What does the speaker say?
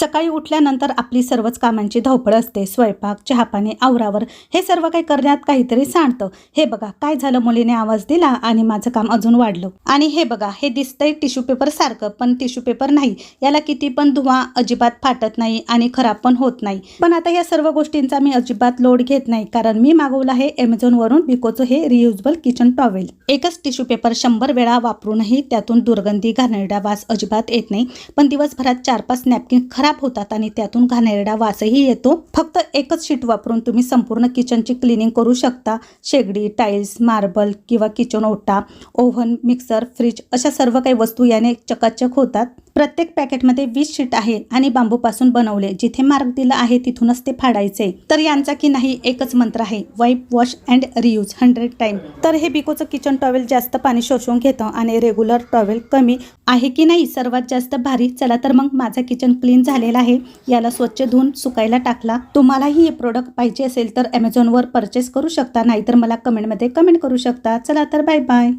सकाळी उठल्यानंतर आपली सर्वच कामांची धावपळ असते. स्वयंपाक, चहापाणी, आवरावर हे सर्व काही करण्यात काहीतरी सांडतं. हे बघा काय झालं, मुलीने आवाज दिला आणि माझं काम अजून वाढलं. आणि हे बघा, हे दिसतंय टिश्यू पेपर सारखं, पण टिश्यू पेपर नाही. याला किती पण धुवा अजिबात फाटत नाही आणि खराब पण होत नाही. पण आता या सर्व गोष्टींचा मी अजिबात लोड घेत नाही, कारण मी मागवलं आहे Amazonवरून विकोचं हे रियुजेबल किचन टॉवेल. एकच टिश्यू पेपर 100 वेळा वापरूनही त्यातून दुर्गंधी, घाणेरडा वास अजिबात येत नाही. पण दिवसभरात 4-5 नॅपकिन खराब होतात आणि त्यातून घाणेरडा वासही येतो. फक्त एकच शीट वापरून तुम्ही संपूर्ण किचनची क्लिनिंग करू शकता. शेगडी, टाइल्स, मार्बल किंवा किचन ओटा, ओव्हन, मिक्सर, फ्रीज अशा सर्व काही वस्तू याने चकाचक होतात. प्रत्येक पॅकेटमध्ये 20 शीट आहे आणि बांबूपासून बनवले. जिथे मार्क दिला आहे तिथूनच ते फाडायचे. तर यांचा की नाही एकच मंत्र आहे, वाईप, वॉश अँड रियूज 100 टाइम. तर हे बिकोचं किचन टॉवेल जास्त पाणी शोषून घेतं आणि रेग्युलर टॉवेल कमी आहे की नाही सर्वात जास्त भारी. चला तर मग माझा किचन क्लीन झालेला आहे. याला स्वच्छ धुवून सुकायला टाकला. तुम्हालाही हे प्रोडक्ट पाहिजे असेल तर Amazonवर परचेस करू शकता, नाहीतर मला कमेंटमध्ये कमेंट करू शकता. चला तर बाय बाय.